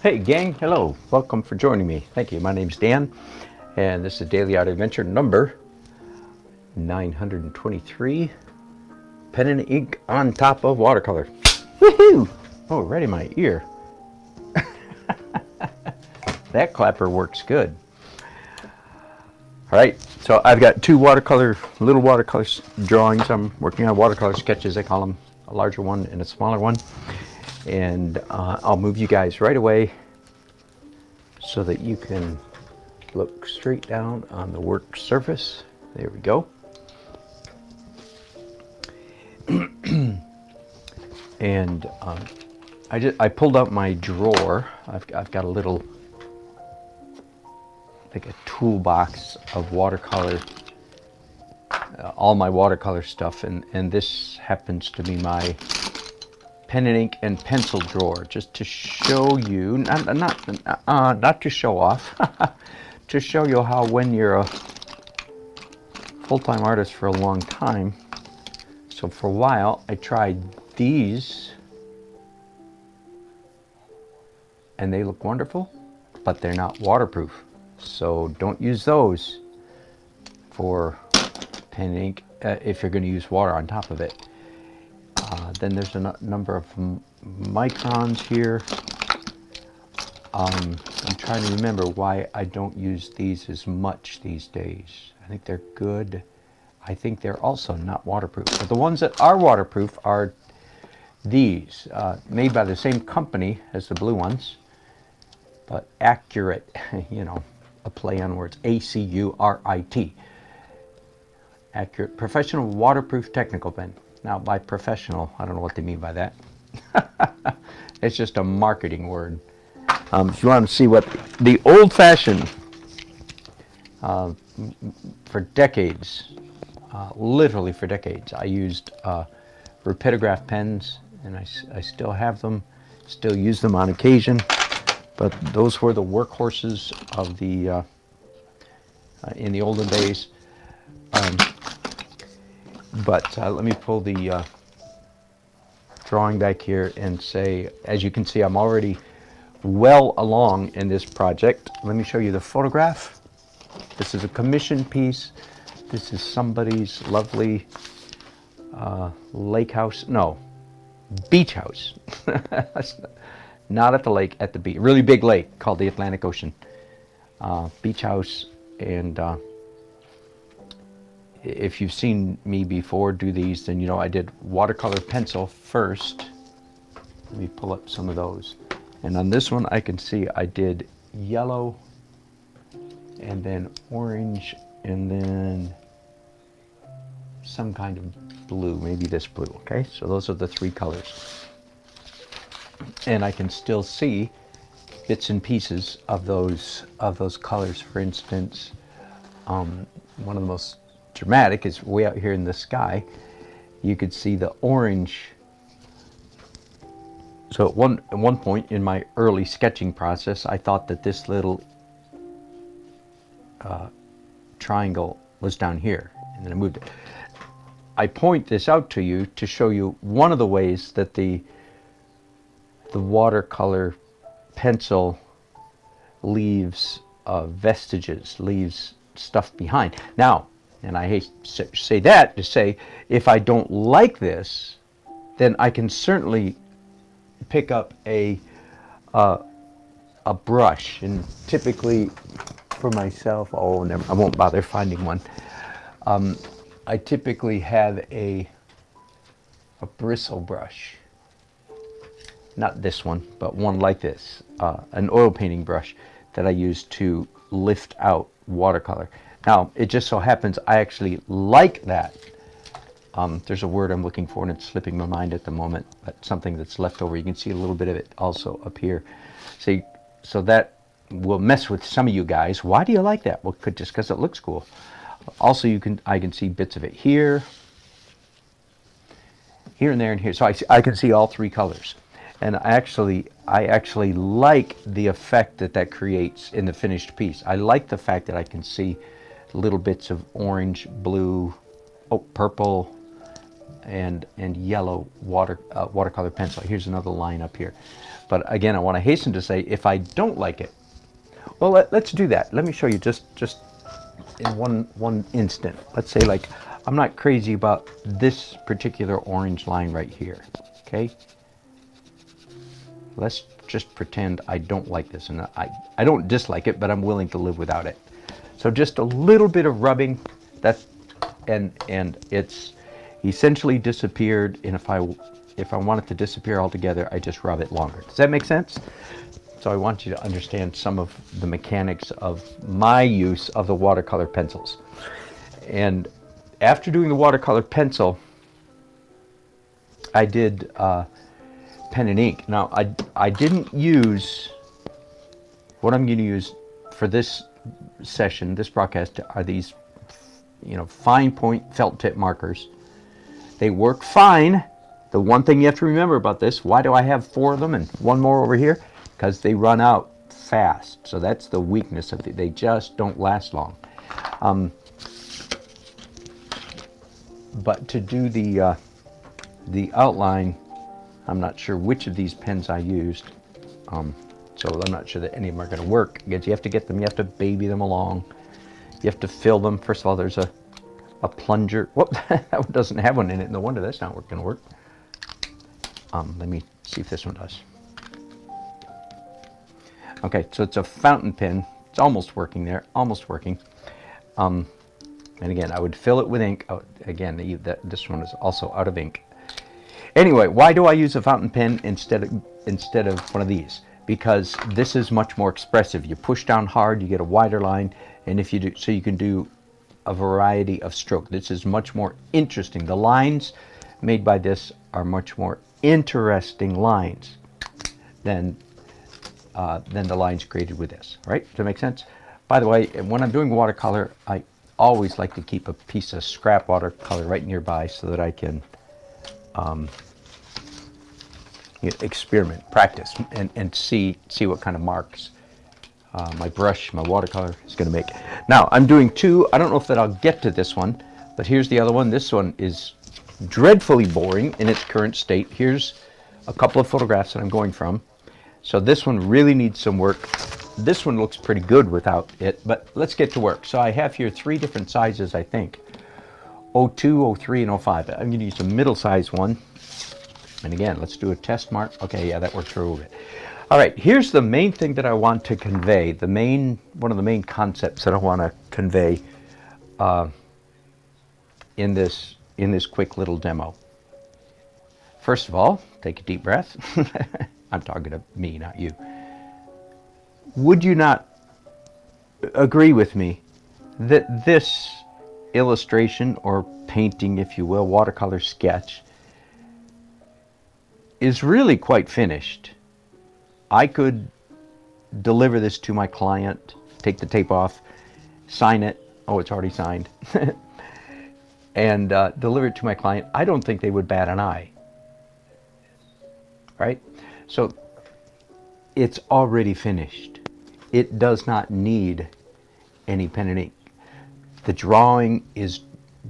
Hey gang, hello, welcome for joining me. Thank you. My name's Dan, and this is Daily Art Adventure number 923, pen and ink on top of watercolor. Woohoo! Oh, right in my ear. That clapper works good. All right, so I've got two little watercolor drawings. I'm working on watercolor sketches, I call them, a larger one and a smaller one. And I'll move you guys right away so that you can look straight down on the work surface. There we go. And I pulled out my drawer. I've got a little, like a toolbox of watercolor, all my watercolor stuff, and this happens to be my pen and ink and pencil drawer, just to show you, not to show off, to show you how when you're a full-time artist for a long time. So for a while I tried these and they look wonderful, but they're not waterproof. So don't use those for pen and ink if you're going to use water on top of it. Then there's a number of Microns here. I'm trying to remember why I don't use these as much these days. I think they're good. I think they're also not waterproof. But the ones that are waterproof are these, made by the same company as the blue ones, but Accurate, you know, a play on words, A-C-U-R-I-T. Accurate Professional Waterproof Technical Pen. Now, by professional, I don't know what they mean by that. It's just a marketing word. If you want to see what the old-fashioned, for decades, literally for decades, I used rapidograph pens, and I still have them, still use them on occasion. But those were the workhorses of the in the olden days. But let me pull the drawing back here and say, as you can see, I'm already well along in this project. Let me show you the photograph. This is a commission piece. This is somebody's lovely lake house. No, beach house. Not at the lake, at the beach. Really big lake called the Atlantic Ocean. Beach house. And if you've seen me before do these, then you know I did watercolor pencil first. Let me pull up some of those. And on this one I can see I did yellow and then orange and then some kind of blue, maybe this blue. Okay, so those are the three colors. And I can still see bits and pieces of those colors. For instance, one of the most dramatic is way out here in the sky. You could see the orange. So at one point in my early sketching process, I thought that this little triangle was down here, and then I moved it. I point this out to you to show you one of the ways that the watercolor pencil leaves vestiges, leaves stuff behind. Now, and I hate to say that, to say if I don't like this, then I can certainly pick up a brush, and typically for myself, I won't bother finding one. I typically have a bristle brush. Not this one, but one like this, an oil painting brush that I use to lift out watercolor. Now, it just so happens I actually like that. There's a word I'm looking for and it's slipping my mind at the moment, but something that's left over. You can see a little bit of it also up here. See, so that will mess with some of you guys. Why do you like that? Well, just because it looks cool. Also, I can see bits of it here, and there, and here. So I can see all three colors. And I actually like the effect that creates in the finished piece. I like the fact that I can see little bits of orange, blue, purple, and yellow watercolor pencil. Here's another line up here. But again, I want to hasten to say, if I don't like it, well, let's do that. Let me show you just in one instant. Let's say, like, I'm not crazy about this particular orange line right here, okay? Let's just pretend I don't like this, and I don't dislike it, but I'm willing to live without it. So just a little bit of rubbing, and it's essentially disappeared. And if I want it to disappear altogether, I just rub it longer. Does that make sense? So I want you to understand some of the mechanics of my use of the watercolor pencils. And after doing the watercolor pencil, I did pen and ink. Now, I didn't use, what I'm going to use for this session, this broadcast, are these, fine point felt tip markers. They work fine. The one thing you have to remember about this, why do I have 4 of them and 1 more over here? Because they run out fast. So that's the weakness of it. They just don't last long. But to do the outline, I'm not sure which of these pens I used. So I'm not sure that any of them are going to work. Because you have to get them, you have to baby them along. You have to fill them. First of all, there's a plunger. Whoop, that one doesn't have one in it. No wonder that's not going to work. Let me see if this one does. Okay, so it's a fountain pen. It's almost working there, almost working. And again, I would fill it with ink. Oh, again, this one is also out of ink. Anyway, why do I use a fountain pen instead of one of these? Because this is much more expressive. You push down hard, you get a wider line, and if you do, so you can do a variety of stroke. This is much more interesting. The lines made by this are much more interesting lines than the lines created with this, right? Does that make sense? By the way, when I'm doing watercolor, I always like to keep a piece of scrap watercolor right nearby so that I can experiment, practice, and see what kind of marks my brush, my watercolor is going to make. Now, I'm doing 2. I don't know if that I'll get to this one, but here's the other one. This one is dreadfully boring in its current state. Here's a couple of photographs that I'm going from. So this one really needs some work. This one looks pretty good without it, but let's get to work. So I have here 3 different sizes, I think. 02, 03, and 05. I'm going to use a middle-sized one. And again, let's do a test mark. Okay, yeah, that works for a little bit. All right, here's the main thing that I want to convey. One of the main concepts that I want to convey in this quick little demo. First of all, take a deep breath. I'm talking to me, not you. Would you not agree with me that this illustration or painting, if you will, watercolor sketch, is really quite finished? I could deliver this to my client, take the tape off, sign it. Oh, it's already signed. And deliver it to my client. I don't think they would bat an eye. Right? So it's already finished. It does not need any pen and ink. The drawing is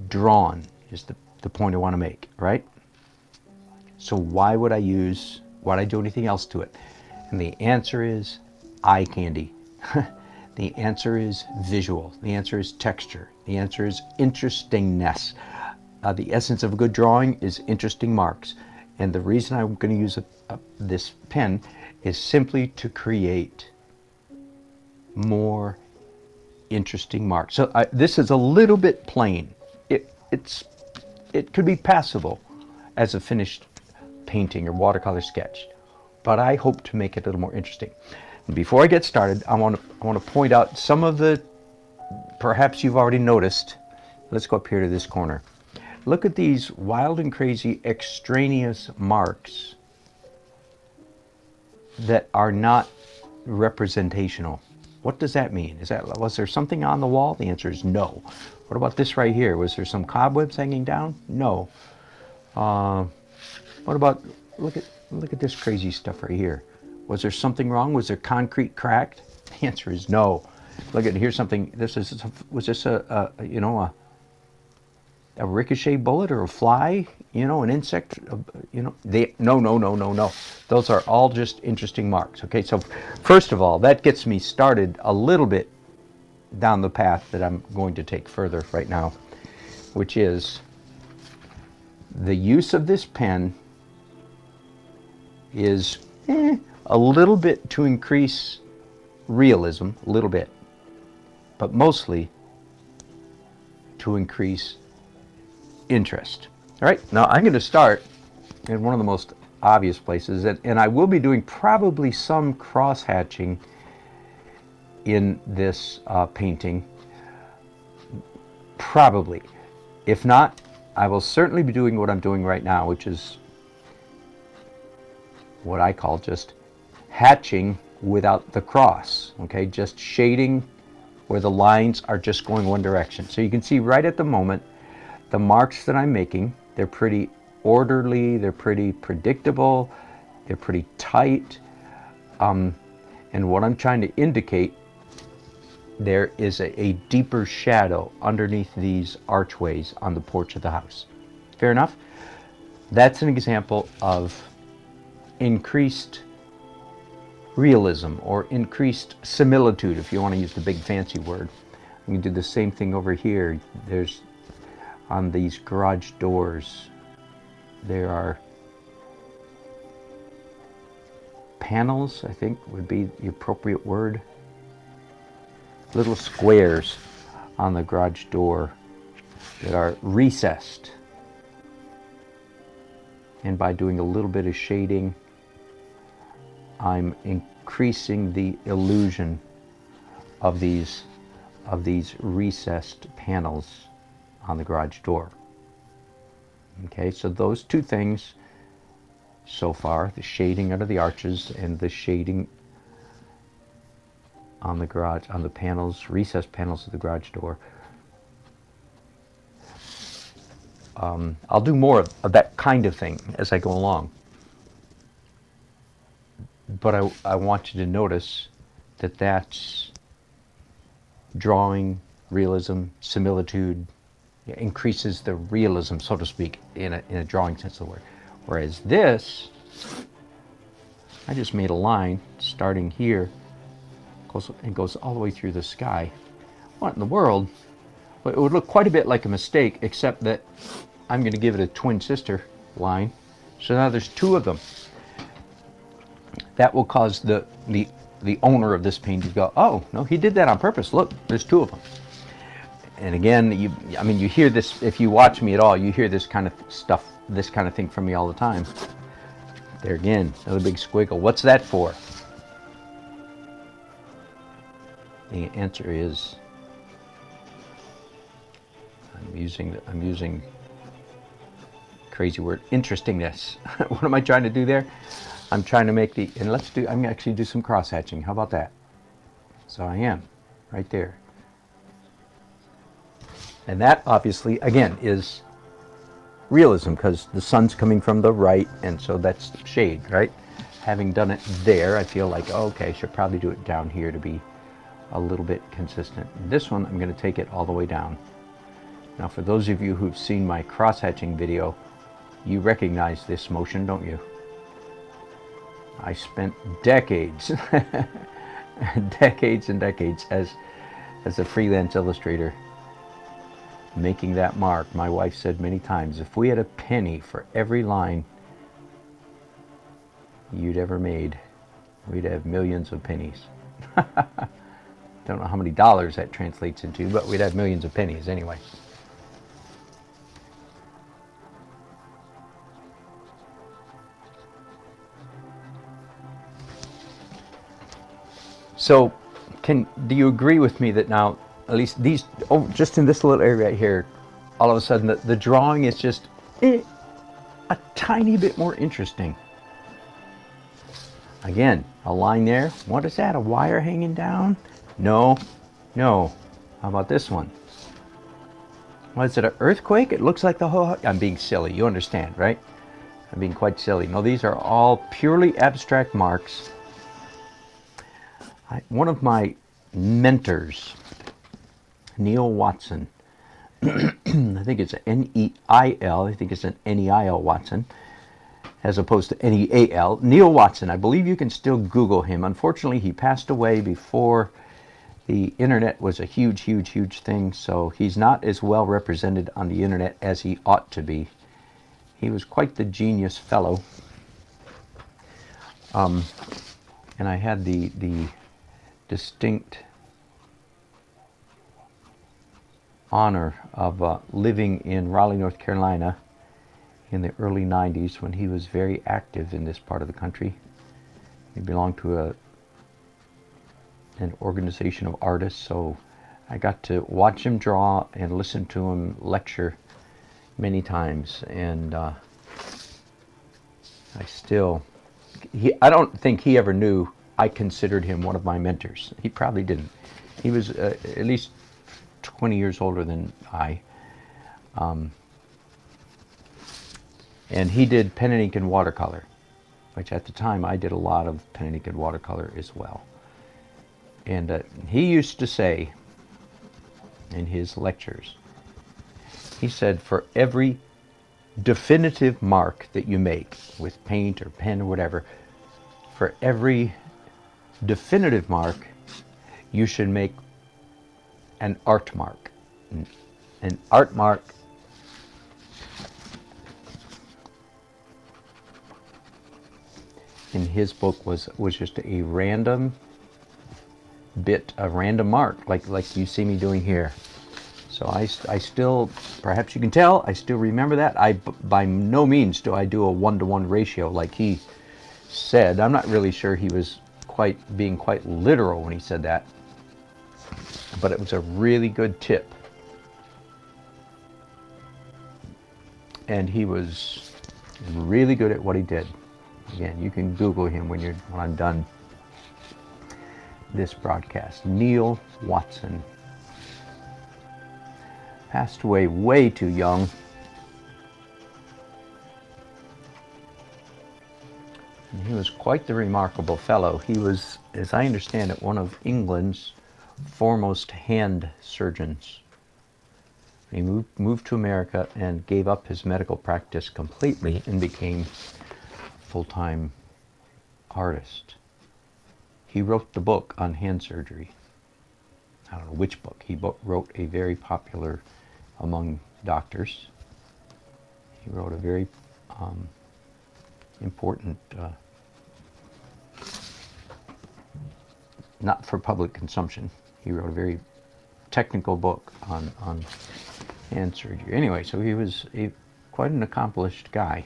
drawn, is the point I want to make, right? So why would I do anything else to it? And the answer is eye candy. The answer is visual. The answer is texture. The answer is interestingness. The essence of a good drawing is interesting marks. And the reason I'm going to use this pen is simply to create more interesting marks. So this is a little bit plain. It could be passable as a finished painting or watercolor sketch, but I hope to make it a little more interesting. And before I get started, I want to point out some of the, perhaps you've already noticed. Let's go up here to this corner. Look at these wild and crazy extraneous marks that are not representational. What does that mean? Was there something on the wall? The answer is no. What about this right here? Was there some cobwebs hanging down? No. What about, look at this crazy stuff right here. Was there something wrong? Was there concrete cracked? The answer is no. Look at, here's something, was this a ricochet bullet or a fly, you know, an insect, you know, no. Those are all just interesting marks. Okay, so first of all, that gets me started a little bit down the path that I'm going to take further right now, which is the use of this pen is a little bit to increase realism, a little bit, but mostly to increase interest. All right, now I'm going to start in one of the most obvious places, and I will be doing probably some cross hatching in this painting, probably. If not, I will certainly be doing what I'm doing right now, which is what I call just hatching without the cross. Okay, just shading where the lines are just going one direction. So you can see right at the moment the marks that I'm making, they're pretty orderly, they're pretty predictable, they're pretty tight, and what I'm trying to indicate, there is a deeper shadow underneath these archways on the porch of the house. Fair enough? That's an example of increased realism or increased similitude, if you want to use the big fancy word. You can do the same thing over here. There's on these garage doors, there are panels, I think would be the appropriate word. Little squares on the garage door that are recessed. And by doing a little bit of shading, I'm increasing the illusion of these recessed panels on the garage door. Okay, so those two things so far, the shading under the arches and the shading on the garage, on the panels, recessed panels of the garage door. I'll do more of that kind of thing as I go along. But I want you to notice that that's drawing, realism, similitude, increases the realism, so to speak, in a drawing sense of the word. Whereas this, I just made a line starting here, goes all the way through the sky. What in the world? Well, it would look quite a bit like a mistake, except that I'm going to give it a twin sister line. So now there's two of them. That will cause the owner of this painting to go, oh, no, he did that on purpose. Look, there's two of them. And again, you hear this, if you watch me at all, you hear this kind of stuff, this kind of thing from me all the time. There again, another big squiggle. What's that for? The answer is, I'm using crazy word, interestingness. What am I trying to do there? I'm trying to make I'm actually do some cross hatching. How about that? So I am, right there. And that obviously, again, is realism, because the sun's coming from the right, and so that's shade, right? Having done it there, I feel like, oh, okay, I should probably do it down here to be a little bit consistent. This one, I'm going to take it all the way down. Now, for those of you who've seen my cross-hatching video, you recognize this motion, don't you? I spent decades, decades and decades as a freelance illustrator making that mark. My wife said many times, if we had a penny for every line you'd ever made, we'd have millions of pennies. Don't know how many dollars that translates into, but we'd have millions of pennies anyway. So, do you agree with me that now, at least these, just in this little area right here, all of a sudden the drawing is just a tiny bit more interesting. Again, a line there. What is that? A wire hanging down? No. How about this one? What is it, an earthquake? It looks like the whole... I'm being silly. You understand, right? I'm being quite silly. No, these are all purely abstract marks. One of my mentors, Neil Watson, I think it's N-E-I-L. I think it's an N-E-I-L Watson, as opposed to N-E-A-L. Neil Watson. I believe you can still Google him. Unfortunately, he passed away before the internet was a huge, huge, huge thing, so he's not as well represented on the internet as he ought to be. He was quite the genius fellow. And I had the distinct honor of living in Raleigh, North Carolina in the early 90s when he was very active in this part of the country. He belonged to an organization of artists, so I got to watch him draw and listen to him lecture many times, and I don't think he ever knew I considered him one of my mentors. He probably didn't. He was at least 20 years older than I. And he did pen and ink and watercolor, which at the time I did a lot of pen and ink and watercolor as well. And he used to say in his lectures, he said, for every definitive mark that you make with paint or pen or whatever, for every definitive mark, you should make an art mark. An art mark in his book was just a random bit, a random mark, like you see me doing here. So I still, perhaps you can tell, I still remember that. By no means do I do a 1-to-1 ratio like he said. I'm not really sure he was being quite literal when he said that, but it was a really good tip. And he was really good at what he did. Again, you can Google him when I'm done this broadcast. Neil Watson. Passed away way too young. And he was quite the remarkable fellow. He was, as I understand it, one of England's foremost hand surgeons. He moved to America and gave up his medical practice completely and became a full-time artist. He wrote the book on hand surgery. I don't know which book. He wrote a very popular among doctors. He wrote a very important, not for public consumption. He wrote a very technical book on hand surgery. Anyway, so he was quite an accomplished guy.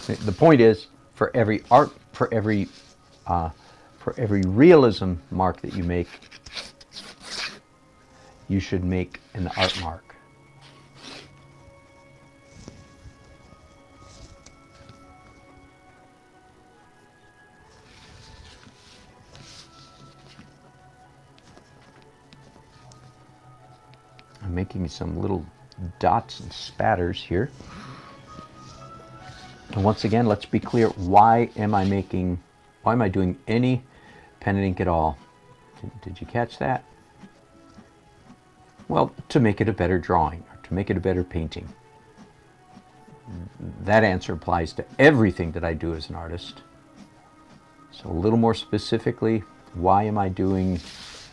The point is, for every realism mark that you make, you should make an art mark. I'm making some little dots and spatters here. And once again, let's be clear, why am I doing any pen and ink at all? Did you catch that? Well, to make it a better drawing, or to make it a better painting. That answer applies to everything that I do as an artist. So a little more specifically, why am I doing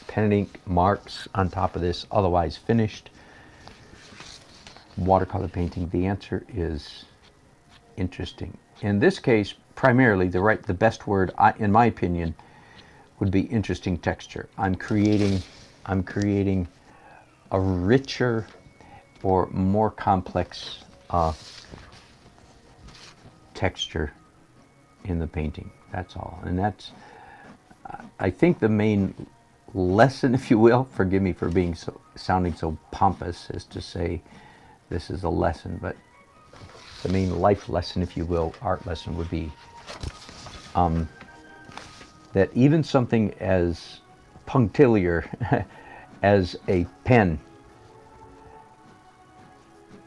pen and ink marks on top of this otherwise finished watercolor painting? The answer is interesting. In this case, primarily the best word, in my opinion, would be interesting texture. I'm creating a richer or more complex texture in the painting. That's all. And that's, I think, the main lesson, if you will. Forgive me for sounding so pompous as to say this is a lesson, but the main life lesson, if you will, art lesson, would be that even something as punctiliar as a pen,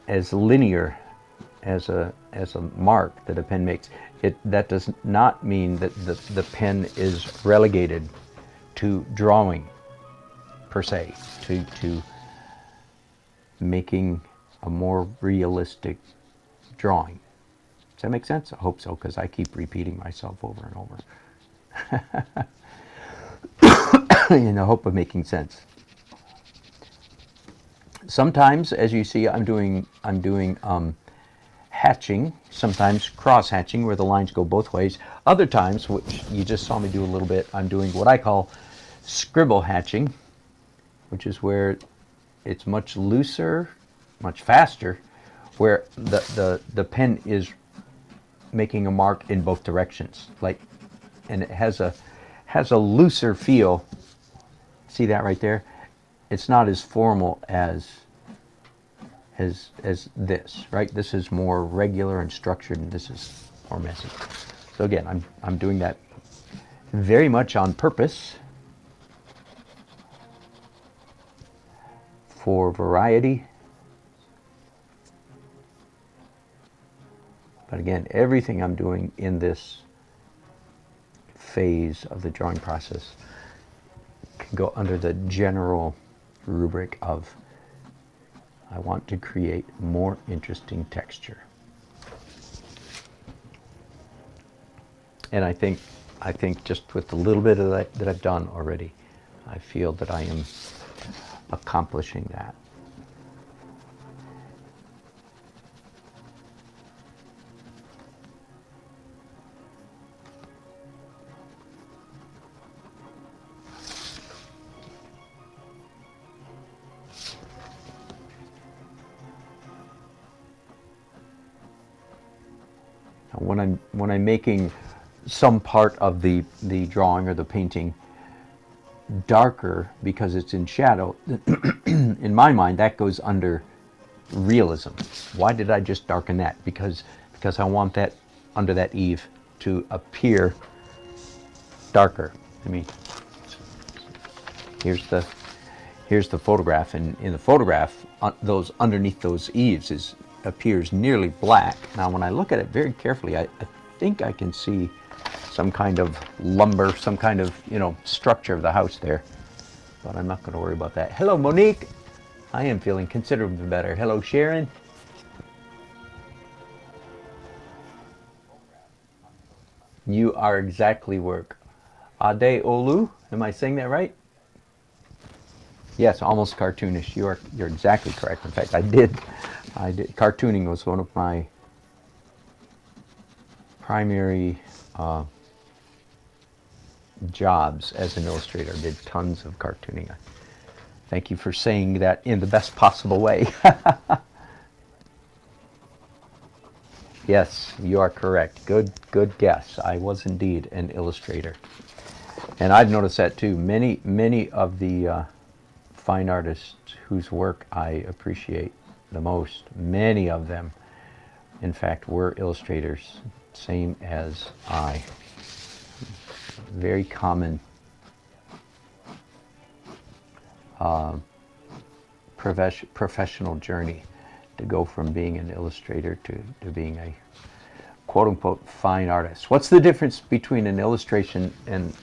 as linear as a mark that a pen makes, that does not mean that the pen is relegated to drawing per se, to making a more realistic drawing. Does that make sense? I hope so, because I keep repeating myself over and over in the hope of making sense. Sometimes, as you see, I'm doing hatching, sometimes cross hatching, where the lines go both ways. Other times, which you just saw me do a little bit, I'm doing what I call scribble hatching, which is where it's much looser, much faster, where the pen is making a mark in both directions, like, and it has a looser feel. See that right there? It's not as formal as this, right? This is more regular and structured, and this is more messy. So again, I'm doing that very much on purpose, for variety. But again, everything I'm doing in this phase of the drawing process can go under the general rubric of I want to create more interesting texture. And I think just with the little bit of that I've done already, I feel that I am accomplishing that. When I'm making some part of the drawing or the painting darker because it's in shadow, in my mind that goes under realism. Why did I just darken that? Because I want that under that eave to appear darker. I mean, here's the photograph, and in the photograph, those underneath those eaves appears nearly black. Now, when I look at it very carefully, I think I can see some kind of lumber, some kind of, structure of the house there. But I'm not going to worry about that. Hello, Monique. I am feeling considerably better. Hello, Sharon. You are exactly work. Ade Olu, am I saying that right? Yes, almost cartoonish. You're exactly correct. In fact, I did. Cartooning was one of my primary jobs as an illustrator. I did tons of cartooning. Thank you for saying that in the best possible way. Yes, you are correct. Good guess. I was indeed an illustrator. And I've noticed that too. Many of the fine artists whose work I appreciate the most, many of them, in fact, were illustrators, same as I. Very common professional journey to go from being an illustrator to being a quote-unquote fine artist. What's the difference between an illustrator and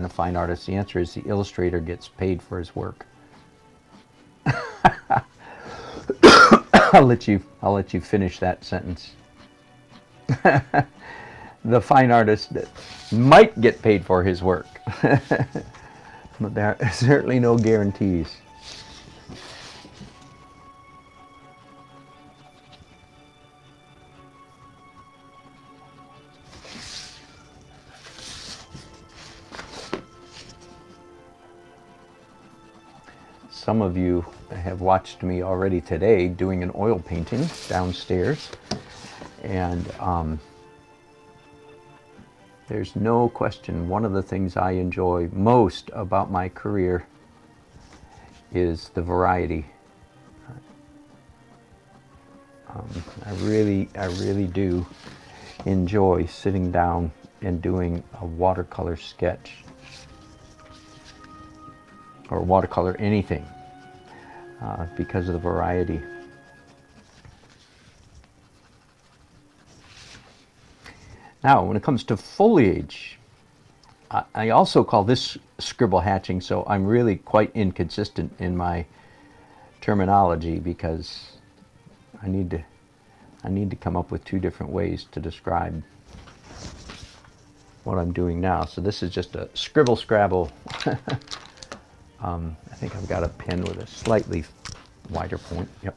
a fine artist? The answer is the illustrator gets paid for his work. I'll let you finish that sentence. The fine artist might get paid for his work, but there are certainly no guarantees. Some of you have watched me already today doing an oil painting downstairs, and there's no question one of the things I enjoy most about my career is the variety. I really do enjoy sitting down and doing a watercolor sketch or watercolor anything because of the variety. Now, when it comes to foliage, I also call this scribble hatching, so I'm really quite inconsistent in my terminology because I need to come up with two different ways to describe what I'm doing now. So this is just a scribble scrabble. I think I've got a pen with a slightly wider point. Yep.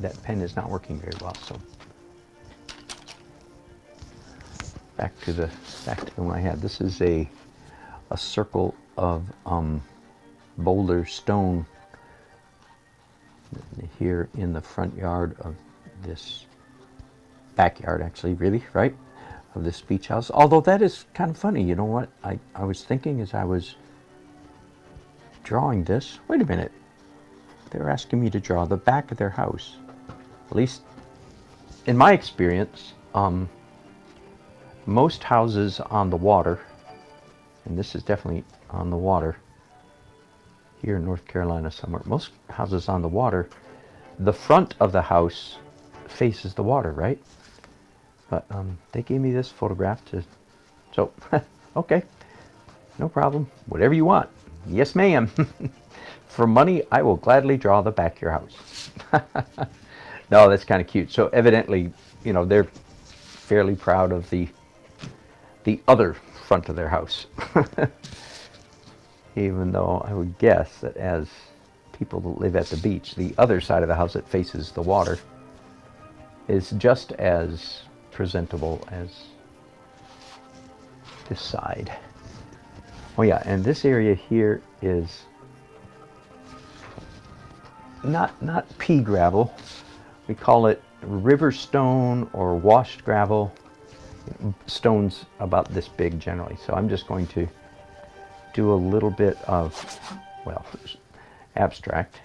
That pen is not working very well, so back to the one I had. This is a circle of boulder stone here in the front yard of this backyard, actually, really, right, of this beach house. Although that is kind of funny. You know what I was thinking as I was drawing this? Wait a minute. They're asking me to draw the back of their house. At least in my experience, most houses on the water, and this is definitely on the water here in North Carolina somewhere, most houses on the water, the front of the house faces the water, right? But they gave me this photograph to, so, okay, no problem, whatever you want. Yes, ma'am. For money, I will gladly draw the back of your house. No, that's kind of cute. So evidently, you know, they're fairly proud of the other front of their house. Even though I would guess that as people that live at the beach, the other side of the house that faces the water is just as presentable as this side. Oh yeah, and this area here is not pea gravel. We call it river stone or washed gravel. Stones about this big generally. So I'm just going to do a little bit of, well, abstract.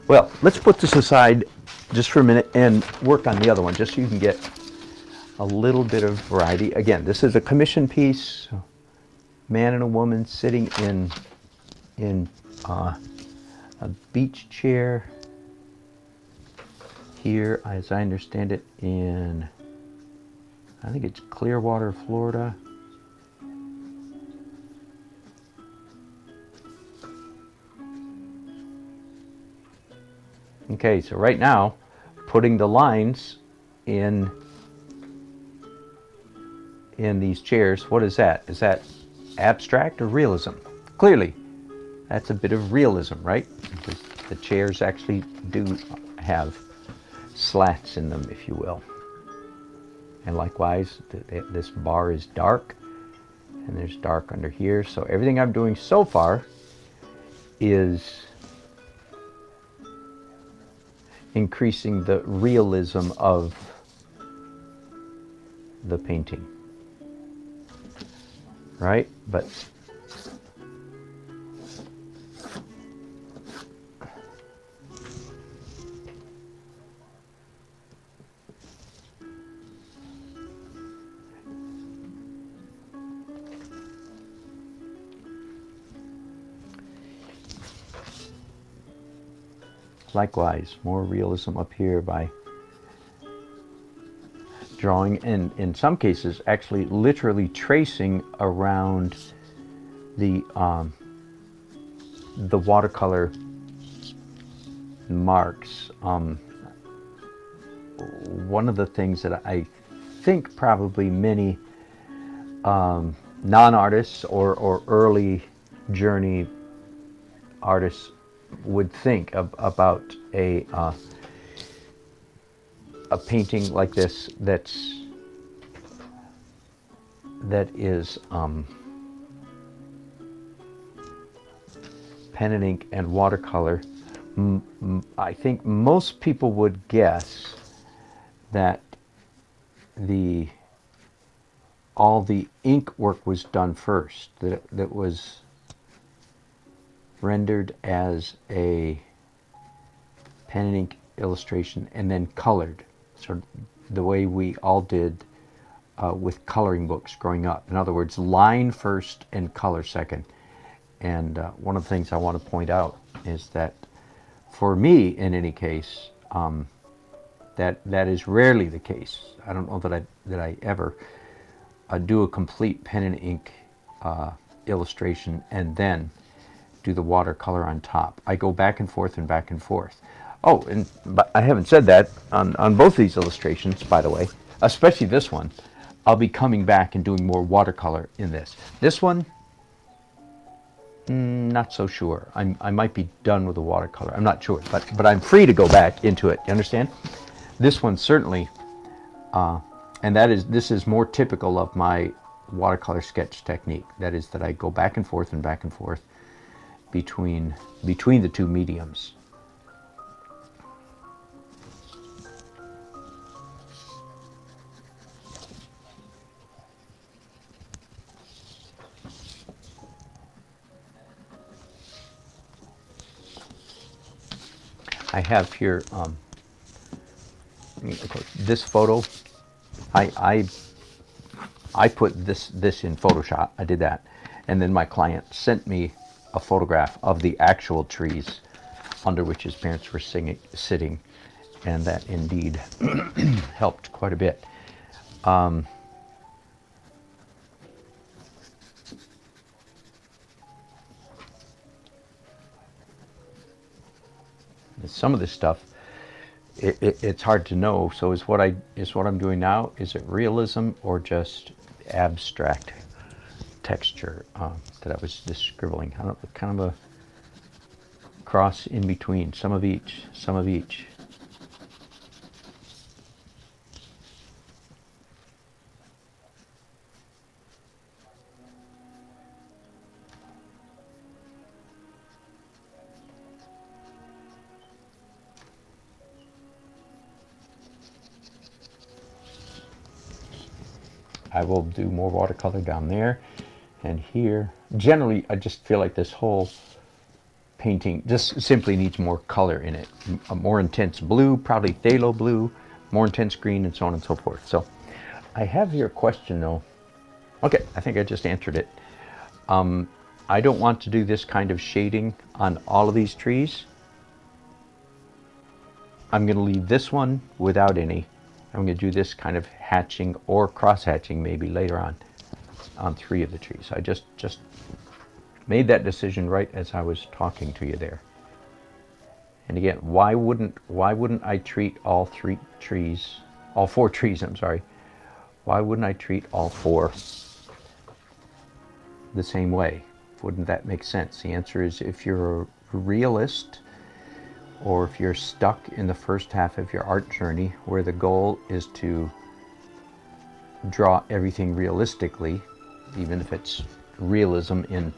Well, let's put this aside just for a minute and work on the other one, just so you can get a little bit of variety. Again, this is a commission piece, man and a woman sitting in a beach chair here, as I understand it, in, I think it's Clearwater, Florida. Okay, so right now, putting the lines in these chairs, what is that? Is that abstract or realism? Clearly, that's a bit of realism, right? Because the chairs actually do have slats in them, if you will. And likewise, this bar is dark, and there's dark under here. So everything I'm doing so far is increasing the realism of the painting, right? But likewise, more realism up here by drawing, and in some cases actually literally tracing around the watercolor marks. One of the things that I think probably many non-artists or early journey artists would think about a painting like this that is pen and ink and watercolor. I think most people would guess that all the ink work was done first, that was rendered as a pen and ink illustration and then colored, sort of the way we all did with coloring books growing up. In other words, line first and color second. And one of the things I want to point out is that for me, in any case, that is rarely the case. I don't know that I ever do a complete pen and ink illustration and then do the watercolor on top. I go back and forth and back and forth. Oh, but I haven't said that on both these illustrations, by the way, especially this one. I'll be coming back and doing more watercolor in this. This one, not so sure. I might be done with the watercolor. I'm not sure, but I'm free to go back into it. You understand? This one certainly, and this is more typical of my watercolor sketch technique. That is that I go back and forth between the two mediums. I have here this photo. I put this in Photoshop. I did that, and then my client sent me a photograph of the actual trees under which his parents were sitting, and that indeed helped quite a bit. Some of this stuff, it's hard to know. So is what I'm doing now, is it realism or just abstract texture that I was just scribbling? I don't know, kind of a cross in between, some of each. I will do more watercolor down there and here. Generally, I just feel like this whole painting just simply needs more color in it. A more intense blue, probably phthalo blue, more intense green, and so on and so forth. So I have your question though. Okay, I think I just answered it. I don't want to do this kind of shading on all of these trees. I'm going to leave this one without any. I'm going to do this kind of hatching or cross-hatching maybe later on 3 of the trees. I just made that decision right as I was talking to you there. And again, why wouldn't I treat all 4 trees, I'm sorry. Why wouldn't I treat all 4 the same way? Wouldn't that make sense? The answer is, if you're a realist, or if you're stuck in the first half of your art journey where the goal is to draw everything realistically, even if it's realism in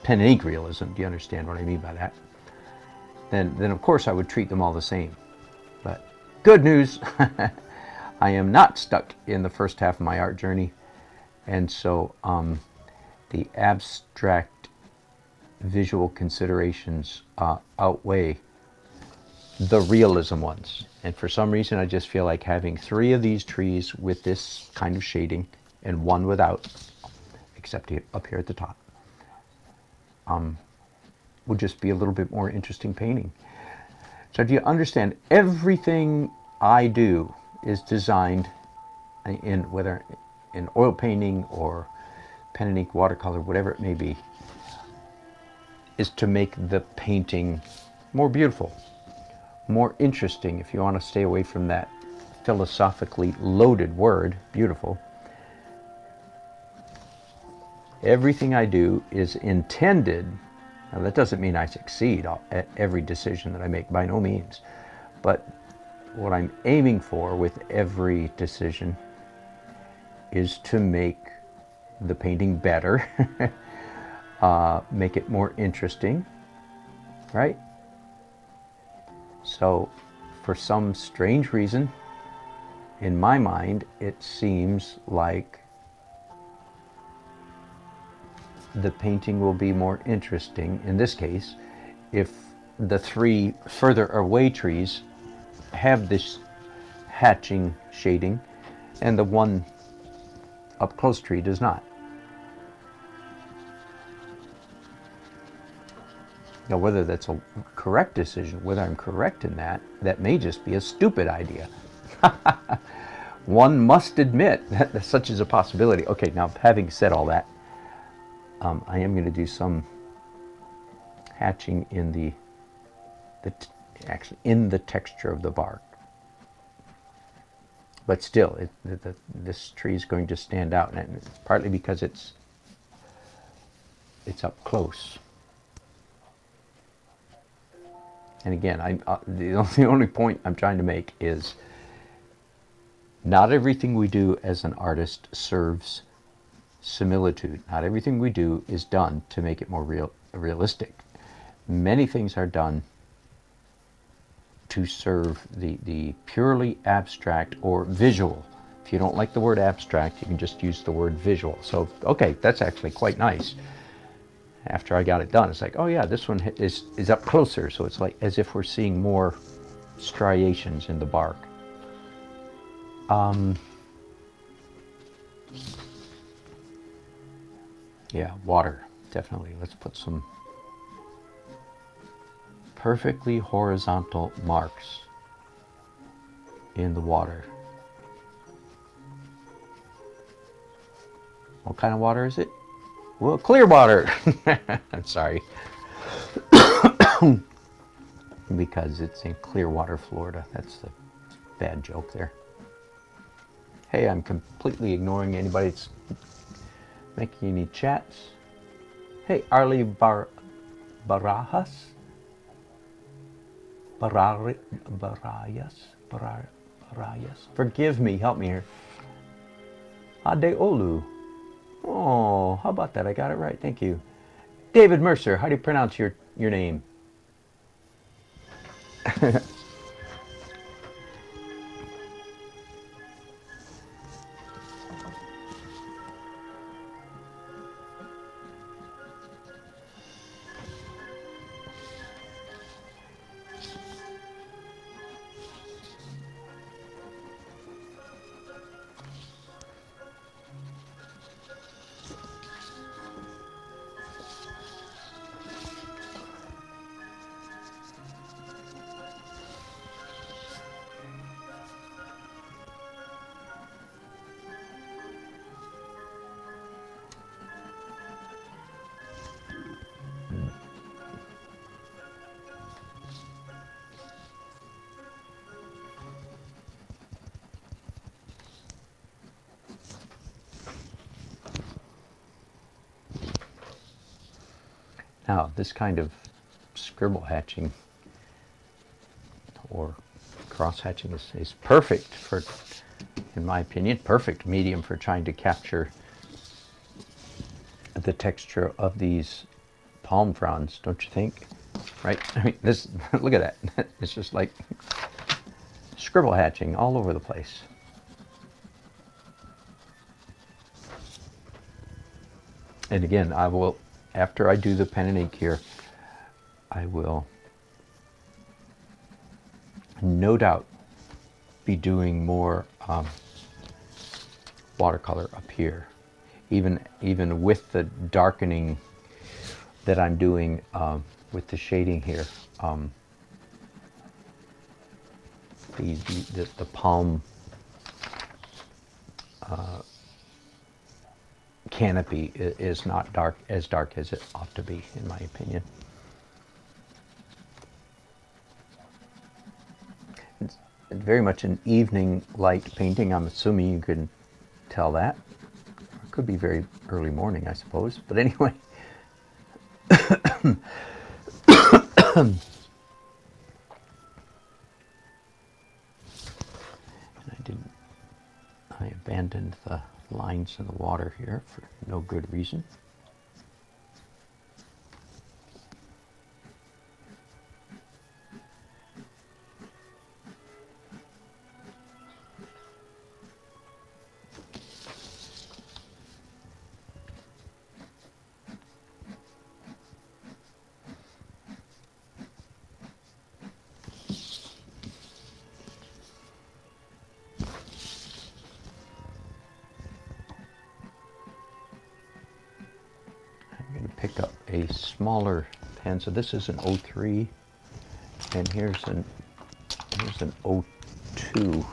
pen and ink realism, do you understand what I mean by that? Then of course I would treat them all the same. But good news, I am not stuck in the first half of my art journey, and so the abstract visual considerations outweigh the realism ones. And for some reason I just feel like having 3 of these trees with this kind of shading and 1 without, except up here at the top, would just be a little bit more interesting painting. So do you understand, everything I do is designed whether in oil painting or pen and ink watercolor, whatever it may be, is to make the painting more beautiful, more interesting, if you want to stay away from that philosophically loaded word, beautiful. Everything I do is intended, now that doesn't mean I succeed at every decision that I make, by no means, but what I'm aiming for with every decision is to make the painting better, make it more interesting, right? So, for some strange reason, in my mind, it seems like the painting will be more interesting, in this case, if the 3 further away trees have this hatching shading and the 1 up close tree does not. Now, whether that's a correct decision, whether I'm correct in that, that may just be a stupid idea. One must admit that such is a possibility. Okay, now having said all that, I am going to do some hatching in actually in the texture of the bark. But still, this tree is going to stand out, and it's partly because it's up close. And again, the only point I'm trying to make is not everything we do as an artist serves similitude. Not everything we do is done to make it more realistic. Many things are done to serve the purely abstract or visual. If you don't like the word abstract, you can just use the word visual. So, okay, that's actually quite nice. After I got it done, it's like, oh yeah, this one is up closer, so it's like as if we're seeing more striations in the bark. Yeah, water, definitely. Let's put some perfectly horizontal marks in the water. What kind of water is it? Well, clear water. I'm sorry. Because it's in Clearwater, Florida. That's the bad joke there. Hey, I'm completely ignoring anybody that's making any chats. Hey, Arlie Barajas? Barayas? Forgive me, help me here. Adeolu. Oh, how about that? I got it right. Thank you. David Mercer, how do you pronounce your name? Now, this kind of scribble hatching or cross hatching is perfect for, in my opinion, perfect medium for trying to capture the texture of these palm fronds, don't you think? Right? I mean, this, look at that. It's just like scribble hatching all over the place. And again, I will, after I do the pen and ink here, I will no doubt be doing more watercolor up here, even with the darkening that I'm doing with the shading here. The palm canopy is not as dark as it ought to be, in my opinion. It's very much an evening light painting. I'm assuming you can tell that. It could be very early morning, I suppose. But anyway. I abandoned the lines in the water here for no good reason. pick up a smaller pen. So this is an 03, and here's an 02.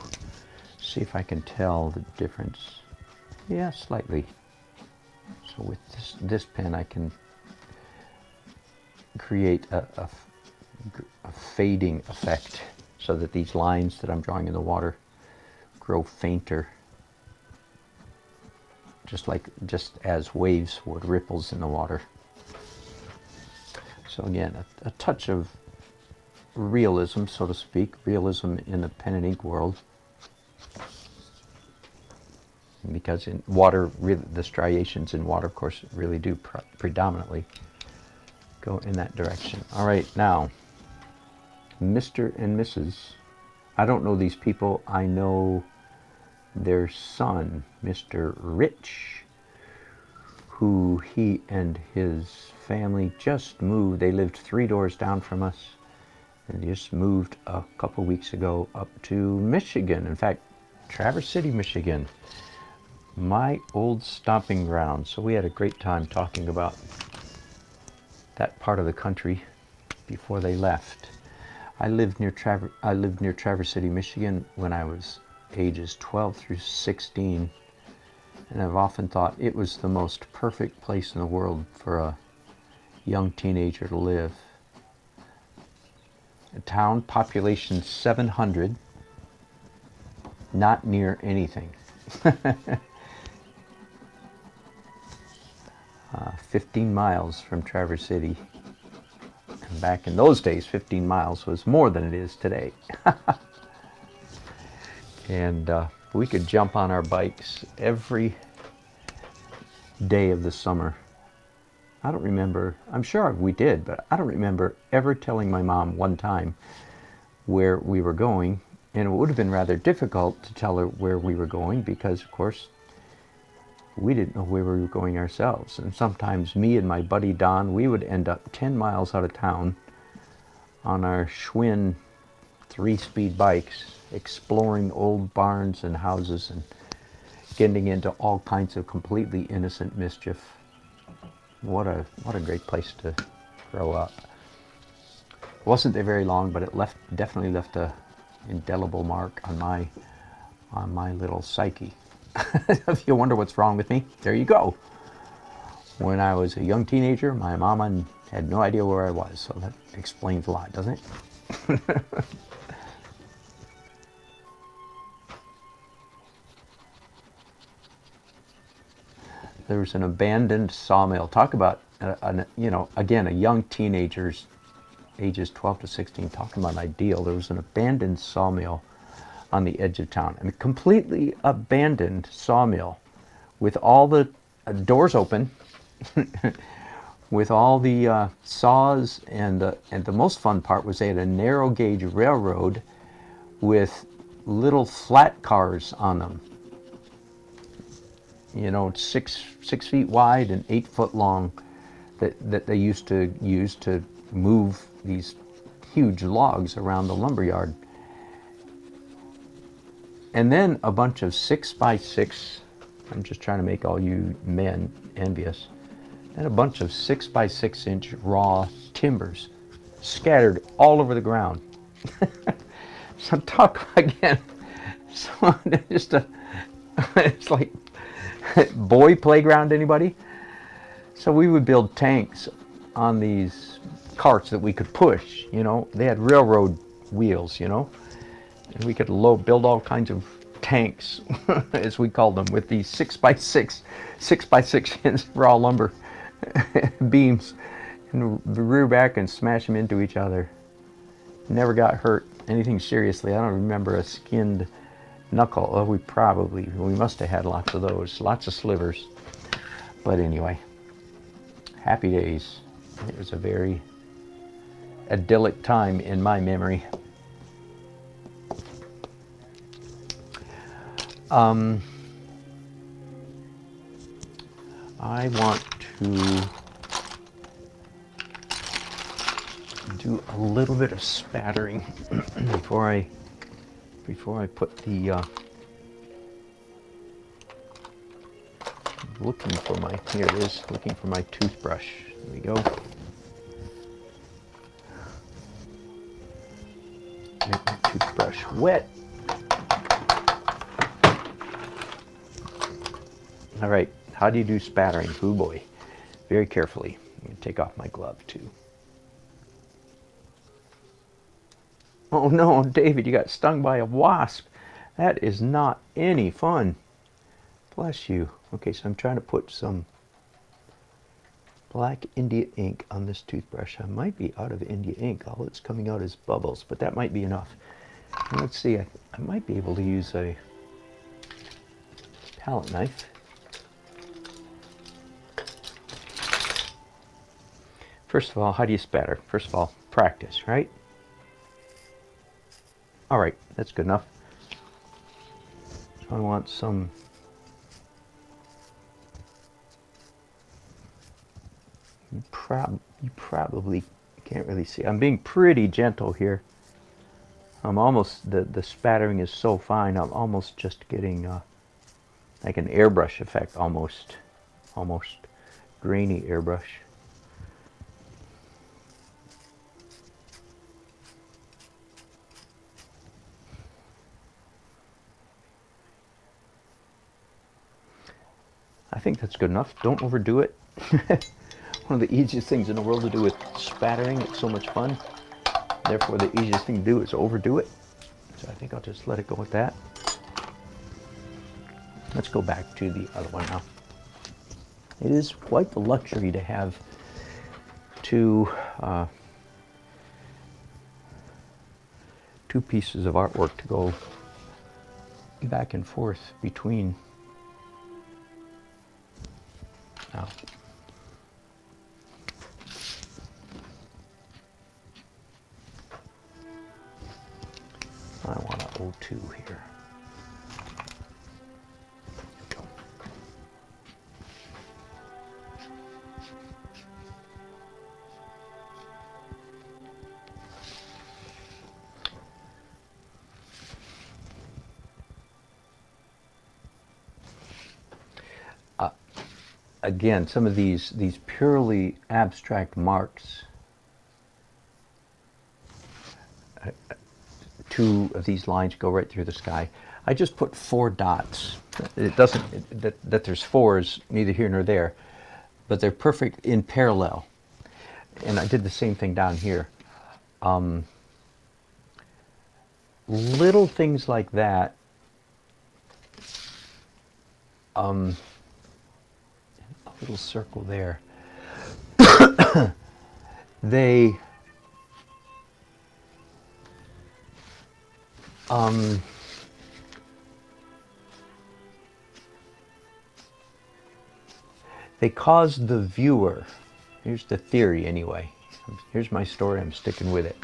See if I can tell the difference. Yeah, slightly. So with this pen, I can create a fading effect so that these lines that I'm drawing in the water grow fainter, just as waves would, ripples in the water. So again, a touch of realism, so to speak, realism in the pen and ink world. Because in water, the striations in water, of course, really do predominantly go in that direction. All right, now, Mr. and Mrs. I don't know these people. I know their son, Mr. Rich, who he and his family just moved. They lived 3 doors down from us, and just moved a couple weeks ago up to Michigan. In fact, Traverse City, Michigan, my old stomping ground. So we had a great time talking about that part of the country before they left. I lived near Traverse City, Michigan when I was ages 12 through 16, and I've often thought it was the most perfect place in the world for a young teenager to live. A town, population 700, not near anything. 15 miles from Traverse City. And back in those days, 15 miles was more than it is today. And we could jump on our bikes every day of the summer. I don't remember, I'm sure we did, but I don't remember ever telling my mom one time where we were going. And it would have been rather difficult to tell her where we were going because, of course, we didn't know where we were going ourselves. And sometimes me and my buddy Don, we would end up 10 miles out of town on our Schwinn 3-speed bikes, exploring old barns and houses and getting into all kinds of completely innocent mischief. What a great place to grow up. It wasn't there very long, but it definitely left a indelible mark on my little psyche. If you wonder what's wrong with me, there you go. When I was a young teenager, my mama had no idea where I was, so that explains a lot, doesn't it? There was an abandoned sawmill. Talk about, again, a young teenager's ages 12 to 16, talking about ideal. There was an abandoned sawmill on the edge of town. I mean, completely abandoned sawmill with all the doors open, with all the saws, and the most fun part was they had a narrow gauge railroad with little flat cars on them. 6 feet wide and 8 foot long, that they used to use to move these huge logs around the lumberyard. And then a bunch of 6x6, I'm just trying to make all you men envious, and a bunch of 6x6 inch raw timbers scattered all over the ground. So talk again, so just it's like boy playground, anybody? So we would build tanks on these carts that we could push, they had railroad wheels, and we could build all kinds of tanks, as we called them, with these 6x6 inch raw lumber beams, and rear back and smash them into each other. Never got hurt anything seriously. I don't remember a skinned knuckle. Oh, we must have had lots of those, lots of slivers. But anyway, happy days. It was a very idyllic time in my memory. I want to do a little bit of spattering before I put the looking for my, here it is, looking for my toothbrush. There we go. Make my toothbrush wet. All right, how do you do spattering? Oh boy, very carefully. I'm going to take off my glove too. Oh no, David, you got stung by a wasp. That is not any fun. Bless you. Okay, so I'm trying to put some black India ink on this toothbrush. I might be out of India ink. All it's coming out is bubbles, but that might be enough. And let's see, I might be able to use a palette knife. First of all, how do you spatter? First of all, practice, right? All right, that's good enough. So I want some you probably can't really see. I'm being pretty gentle here. I'm almost, the spattering is so fine, I'm almost just getting like an airbrush effect, almost grainy airbrush. I think that's good enough. Don't overdo it. One of the easiest things in the world to do with spattering, it's so much fun. Therefore, the easiest thing to do is overdo it. So I think I'll just let it go with that. Let's go back to the other one now. It is quite the luxury to have two pieces of artwork to go back and forth between. Now, I want an O2 here. Again, some of these purely abstract marks, two of these lines go right through the sky. I just put 4 dots. It doesn't, that there's 4s neither here nor there, but they're perfect in parallel. And I did the same thing down here. Little things like that. Little circle there. They cause the viewer, here's the theory anyway, here's my story, I'm sticking with it.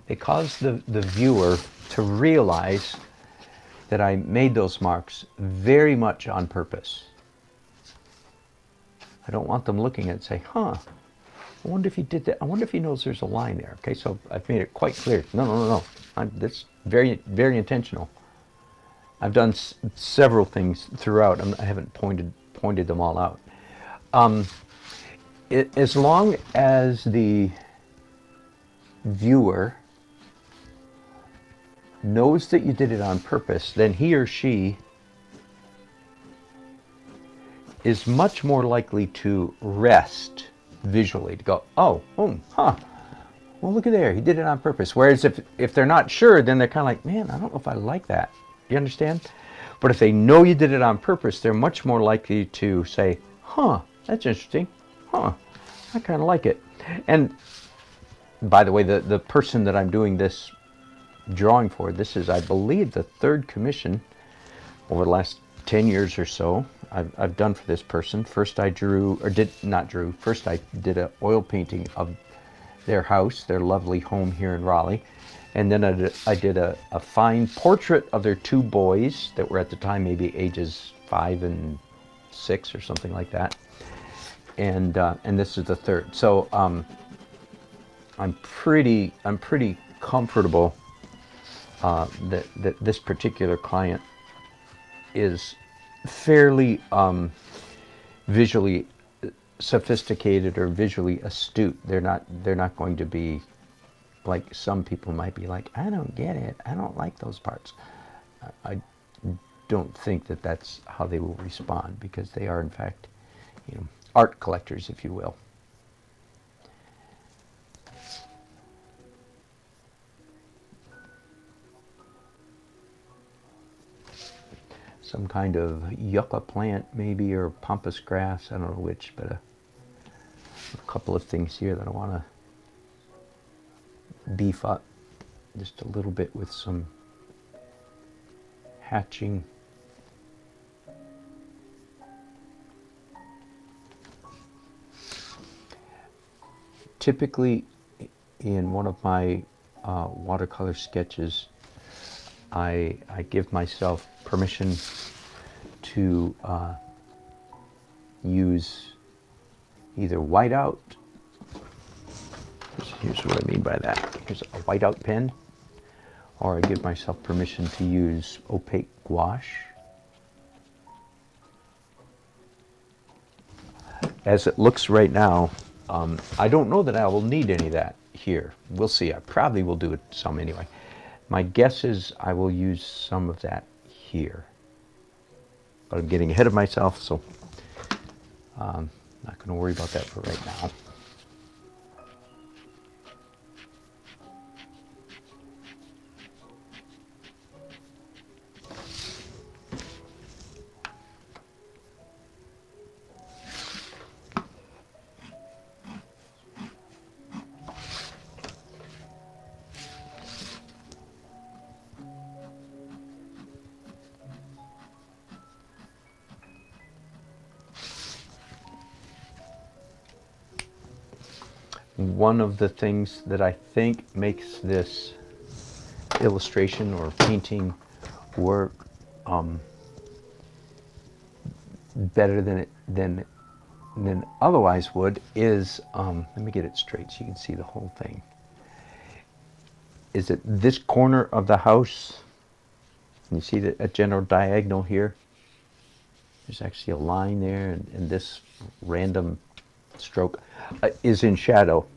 They cause the viewer to realize that I made those marks very much on purpose. I don't want them looking at it and say, huh, I wonder if he did that. I wonder if he knows there's a line there. Okay, so I've made it quite clear. No. That's very, very intentional. I've done several things throughout. I haven't pointed them all out. As long as the viewer knows that you did it on purpose, then he or she is much more likely to rest visually, to go, oh, huh, well, look at there, he did it on purpose. Whereas if they're not sure, then they're kind of like, man, I don't know if I like that. You understand? But if they know you did it on purpose, they're much more likely to say, huh, that's interesting. Huh, I kind of like it. And by the way, the person that I'm doing this drawing for, this is, I believe, the 3rd commission over the last 10 years or so I've done for this person. First I first I did an oil painting of their house, their lovely home here in Raleigh. And then I did a fine portrait of their 2 boys that were at the time maybe ages 5 and 6 or something like that. And this is the 3rd. So I'm pretty comfortable that this particular client is fairly visually sophisticated or visually astute. They're not going to be like some people might be like, I don't get it, I don't like those parts. I don't think that that's how they will respond, because they are in fact, you know, art collectors, if you will. Some kind of yucca plant maybe, or pampas grass, I don't know which, but a couple of things here that I want to beef up just a little bit with some hatching. Typically in one of my watercolor sketches, I give myself permission to use either whiteout. Here's what I mean by that. Here's a whiteout pen, or I give myself permission to use opaque gouache. As it looks right now, I don't know that I will need any of that here. We'll see. I probably will do it some anyway. My guess is I will use some of that here. But I'm getting ahead of myself, so I'm not going to worry about that for right now. One of the things that I think makes this illustration or painting work better than otherwise would is, let me get it straight so you can see the whole thing. Is that this corner of the house, you see a general diagonal here? There's actually a line there, and this random stroke is in shadow.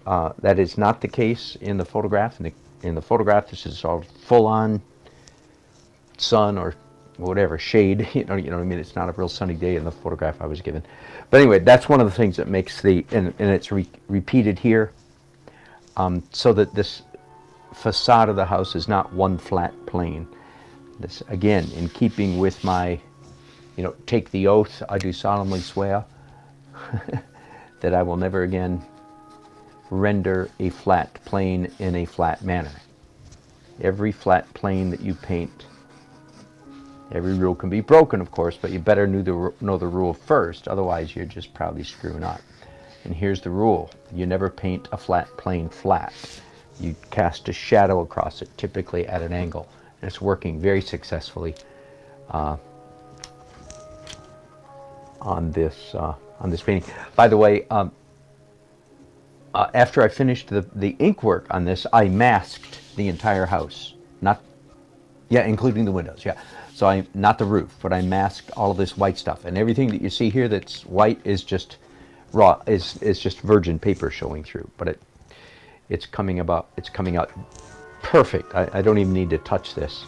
That is not the case in the photograph. In the photograph, this is all full-on sun or whatever shade. You know what I mean. It's not a real sunny day in the photograph I was given. But anyway, that's one of the things that makes the and it's repeated here, so that this facade of the house is not one flat plane. This again in keeping with my, take the oath I do solemnly swear that I will never again render a flat plane in a flat manner. Every flat plane that you paint, every rule can be broken, of course, but you better know the rule first, otherwise you're just probably screwing up. And here's the rule: you never paint a flat plane flat. You cast a shadow across it, typically at an angle. And it's working very successfully on this painting. By the way, after I finished the ink work on this, I masked the entire house. Including the windows, yeah. So not the roof, but I masked all of this white stuff. And everything that you see here that's white is just raw, is just virgin paper showing through. But it's coming out perfect. I don't even need to touch this.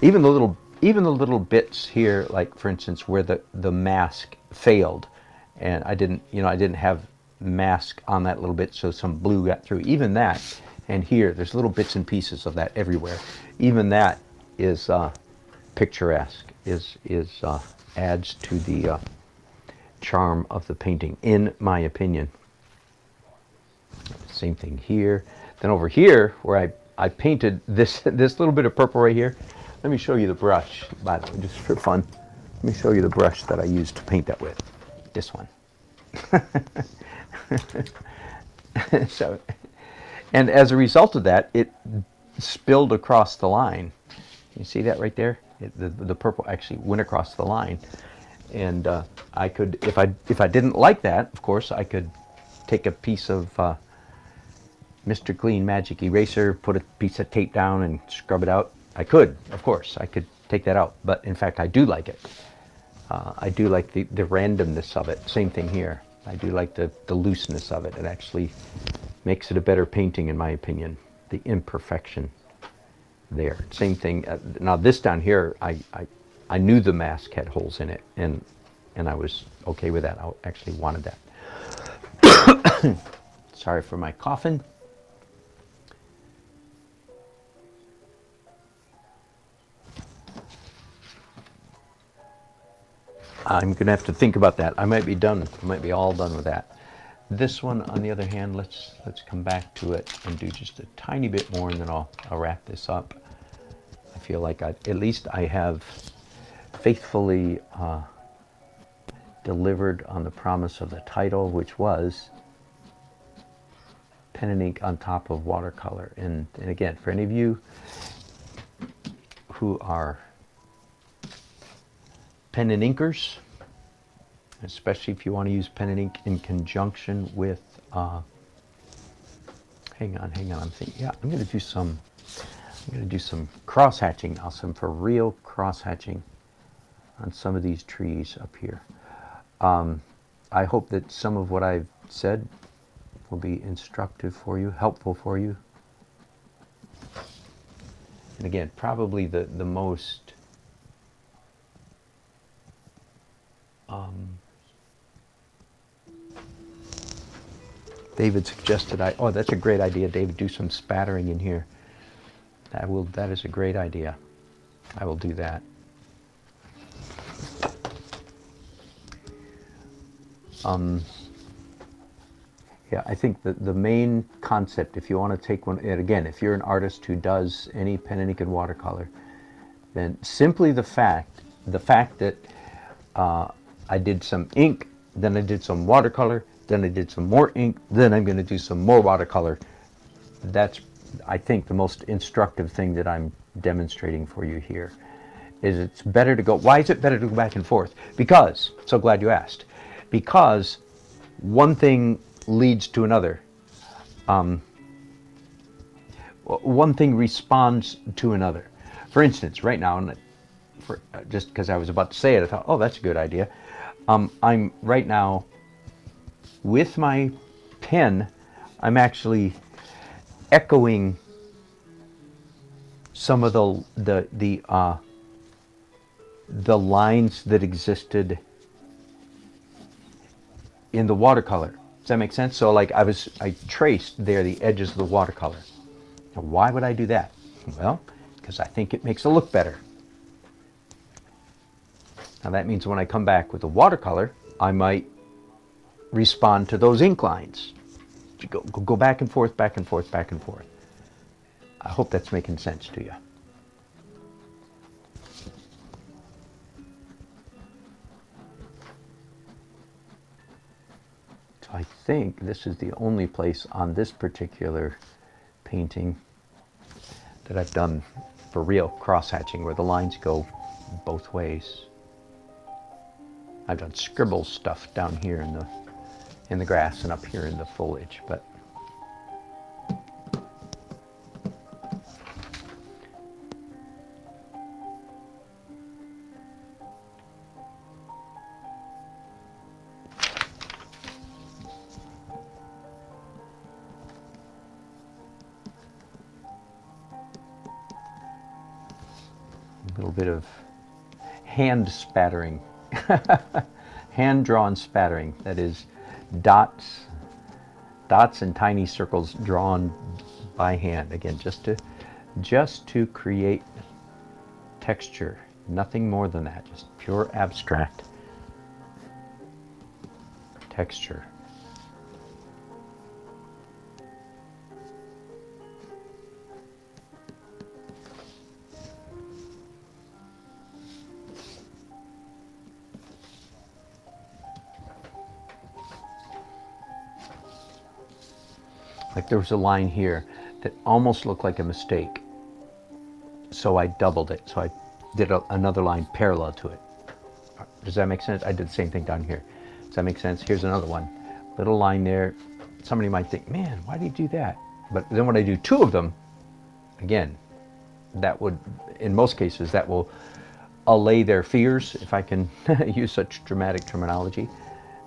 Even the little bits here, like for instance where the mask failed, and I didn't have mask on that little bit, so some blue got through. Even that, and here there's little bits and pieces of that everywhere. Even that is picturesque, adds to the charm of the painting, in my opinion. Same thing here. Then over here, where I painted this little bit of purple right here. Let me show you the brush, by the way, just for fun. Let me show you the brush that I used to paint that with. This one. So, and as a result of that, it spilled across the line. You see that right there? The purple actually went across the line, and I could, if I didn't like that, of course, I could take a piece of Mr. Clean Magic Eraser, put a piece of tape down, and scrub it out. I could, of course, I could take that out, but in fact, I do like it. I do like the randomness of it. Same thing here. I do like the looseness of it. It actually makes it a better painting, in my opinion. The imperfection there. Same thing. Now this down here, I knew the mask had holes in it, and I was okay with that. I actually wanted that. Sorry for my coughing. I'm going to have to think about that. I might be done. I might be all done with that. This one, on the other hand, let's come back to it and do just a tiny bit more, and then I'll wrap this up. I feel like at least I have faithfully delivered on the promise of the title, which was pen and ink on top of watercolor. And again, for any of you who are pen and inkers, especially if you want to use pen and ink in conjunction with, hang on, I'm thinking, yeah, I'm going to do some cross hatching now, some for real cross hatching on some of these trees up here. I hope that some of what I've said will be instructive for you, helpful for you. And again, probably the most David suggested oh, that's a great idea, David, do some spattering in here. That is a great idea. I will do that. Yeah, I think that the main concept, if you want to take one, and again, if you're an artist who does any pen and ink and watercolor, then simply the fact that I did some ink, then I did some watercolor, then I did some more ink, then I'm going to do some more watercolor. That's, I think, the most instructive thing that I'm demonstrating for you here. Is it's better to go, why is it better to go back and forth? Because, so glad you asked, because one thing leads to another. One thing responds to another. For instance, right now, just because I was about to say it, I thought, oh, that's a good idea. I'm right now, with my pen, I'm actually echoing some of the lines that existed in the watercolor. Does that make sense? So like I traced there the edges of the watercolor. Now why would I do that? Well, because I think it makes it look better. Now that means when I come back with the watercolor, I might respond to those ink lines. Go back and forth, back and forth, back and forth. I hope that's making sense to you. So I think this is the only place on this particular painting that I've done for real cross-hatching, where the lines go both ways. I've done scribble stuff down here in the grass and up here in the foliage, but a little bit of hand spattering. Hand-drawn spattering, that is dots and tiny circles drawn by hand, again just to create texture, nothing more than that, just pure abstract texture. Like there was a line here that almost looked like a mistake, so I doubled it. So I did another line parallel to it. Does that make sense? I did the same thing down here. Does that make sense? Here's another one. Little line there. Somebody might think, man, why do you do that? But then when I do two of them, again, that would, in most cases, that will allay their fears, if I can use such dramatic terminology.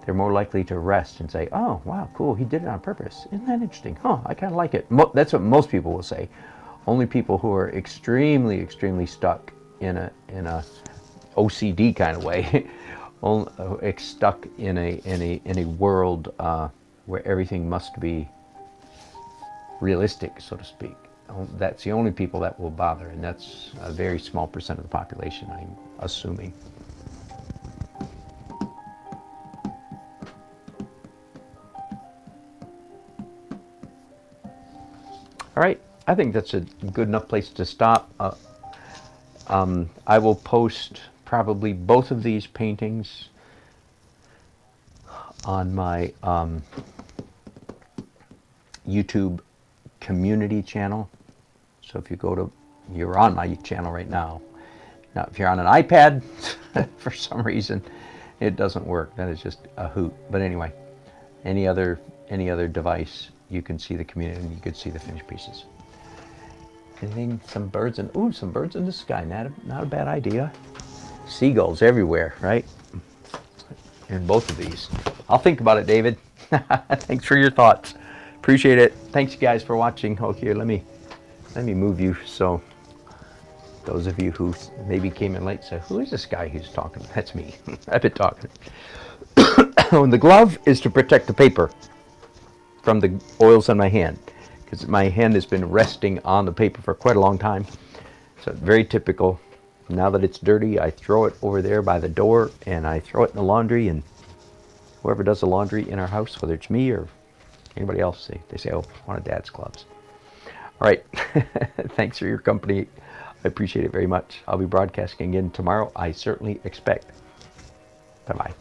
They're more likely to rest and say, oh, wow, cool, he did it on purpose. Isn't that interesting? Huh, I kind of like it. That's what most people will say. Only people who are extremely, extremely stuck in a OCD kind of way, stuck in a world where everything must be realistic, so to speak. That's the only people that will bother, and that's a very small percent of the population, I'm assuming. All right, I think that's a good enough place to stop. I will post probably both of these paintings on my YouTube community channel. So if you go to, you're on my channel right now. Now, if you're on an iPad, for some reason, it doesn't work. That is just a hoot. But anyway, any other device, you can see the community and you can see the finished pieces. Anything, some birds in the sky. Not a bad idea. Seagulls everywhere, right? In both of these. I'll think about it, David. Thanks for your thoughts. Appreciate it. Thanks, you guys, for watching. Oh, here, let me move you so those of you who maybe came in late say, who is this guy who's talking? That's me. I've been talking. The glove is to protect the paper from the oils on my hand, because my hand has been resting on the paper for quite a long time. So very typical. Now that it's dirty, I throw it over there by the door, and I throw it in the laundry, and whoever does the laundry in our house, whether it's me or anybody else, they say, oh, one of Dad's gloves. All right. Thanks for your company. I appreciate it very much. I'll be broadcasting again tomorrow, I certainly expect. Bye-bye.